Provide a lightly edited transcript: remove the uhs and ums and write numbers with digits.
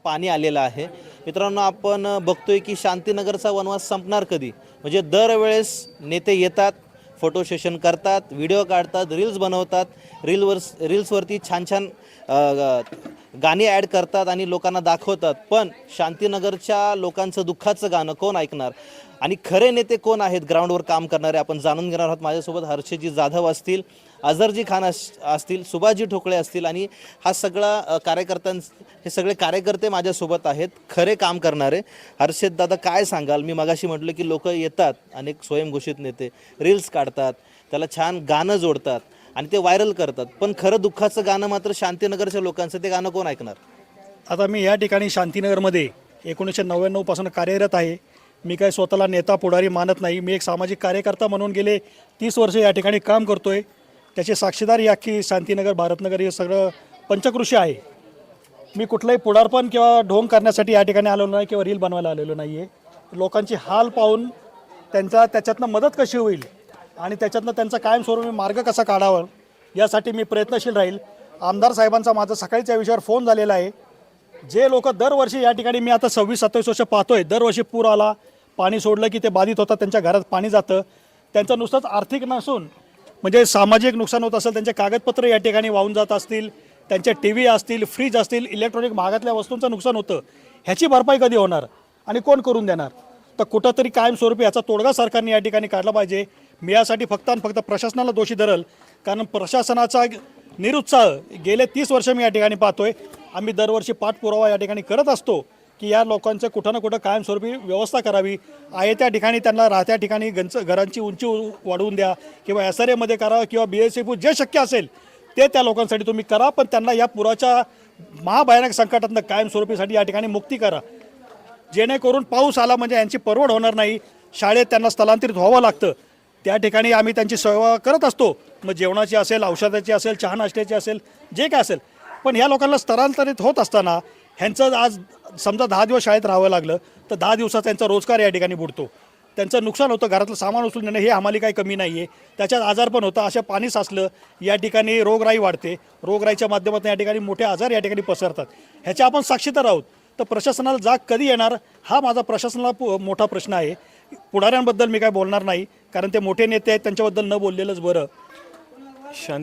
पाणी आलेलं आहे। मित्रांनो, आपण बघतोय की शांतीनगरचा वनवास संपणार कधी? म्हणजे दरवेळेस नेते येतात, फोटो सेशन करतात, व्हिडिओ काढतात, रील्स बनवतात, रील्सवरती छान छान गाणी ॲड करतात आणि लोकांना दाखवतात। पण शांतीनगरच्या लोकांचं दुःखाचं गाणं कोण ऐकणार? आणि खरे नेते कोण आहेत ग्राउंडवर काम करणारे, आपण जाणून घेणार आहोत। माझ्यासोबत हर्षजी जाधव असतील, अझरजी खान असतील, सुभाषजी ठोकळे असतील आणि हा सगळा हे सगळे कार्यकर्ते माझ्यासोबत आहेत, खरे काम करणारे। हर्षद दादा, काय सांगाल? मी मगाशी म्हटलं की लोक येतात, अनेक स्वयंघोषित नेते रील्स काढतात, त्याला छान गाणं जोडतात आणि ते व्हायरल करतात, पण खरं दुःखाचं गाणं मात्र शांतीनगरच्या लोकांचं, ते गाणं कोण ऐकणार? आता मी या ठिकाणी शांतीनगरमध्ये 1999 पासून कार्यरत आहे। मी काय स्वतःला नेता पुढारी मानत नाही, मी एक सामाजिक कार्यकर्ता म्हणून गेले 30 वर्ष या ठिकाणी काम करतोय। त्याचे साक्षीदार या की शांतीनगर, भारतनगर हे सगळं पंचकृषी आहे। मी कुठलंही पुढारपण किंवा ढोंग करण्यासाठी या ठिकाणी आलेलो नाही किंवा रील बनवायला आलेलो नाही आहे। लोकांची हाल पाहून त्याच्यातनं मदत कशी होईल आणि त्याच्यातनं त्यांचा कायमस्वरूपी मार्ग कसा काढावा यासाठी मी प्रयत्नशील राहील। आमदार साहेबांचा माझा सकाळीच या विषयावर फोन झालेला आहे। जे लोक दरवर्षी या ठिकाणी मी आता 26-27 वर्ष पाहतोय, दरवर्षी पूर आला, पाणी सोडलं की ते बाधित होतात, त्यांच्या घरात पाणी जातं, त्यांचं नुसतंच आर्थिक नसून म्हणजे सामाजिक नुकसान होत असेल, त्यांचे कागदपत्र या ठिकाणी वाहून जात असतील, त्यांचे TV असतील, फ्रीज असतील, इलेक्ट्रॉनिक महागातल्या वस्तूंचं नुकसान होतं। ह्याची भरपाई कधी होणार आणि कोण करून देणार? तर कुठंतरी कायमस्वरूपी याचा तोडगा सरकारने या ठिकाणी काढला पाहिजे। मी यासाठी फक्त आणि फक्त प्रशासनाला दोषी धरल, कारण प्रशासनाचा निरुत्साह गेले 30 वर्ष मी या ठिकाणी पाहतोय। आम्ही दरवर्षी पाठपुरावा या ठिकाणी करत असतो की या लोकांचं कुठं ना कुठं कायमस्वरूपी व्यवस्था करावी, आहे त्या ठिकाणी त्यांना राहत्या ठिकाणी घरांची उंची वाढवून द्या किंवा SRA करा किंवा BSF जे शक्य असेल ते त्या लोकांसाठी तुम्ही करा, पण त्यांना या पुराच्या महाभयानक संकटातनं कायमस्वरूपीसाठी या ठिकाणी मुक्ती करा, जेणेकरून पाऊस आला म्हणजे यांची परवड होणार नाही, शाळेत त्यांना स्थलांतरित व्हावं लागतं। त्या ठिकाणी आम्ही त्यांची सेवा करत असतो, मग जेवणाची असेल, औषधाची असेल, चहा नाश्त्याची असेल, जे काय असेल। पण ह्या लोकांना स्थलांतरित होत असताना ह्यांचं आज समजा 10 दिवस शाळेत राहावं लागलं तर 10 दिवसाचा त्यांचा रोजगार या ठिकाणी बुडतो, त्यांचं नुकसान होतं, घरातलं सामान उचलून नेणं हे आम्हाला काही कमी नाही आहे। त्याच्यात आजार पण होतं, अशा पाणी साचलं या ठिकाणी रोगराई वाढते, रोगराईच्या माध्यमातून या ठिकाणी मोठे आजार या ठिकाणी पसरतात। ह्याच्या आपण साक्षीदार आहोत। तर प्रशासनाला जाग कधी येणार हा माझा प्रशासनाला मोठा प्रश्न आहे। पुढाऱ्यांबद्दल मी काय बोलणार नाही, कारण ते मोठे नेते आहेत, त्यांच्याबद्दल न बोललेलंच बरं।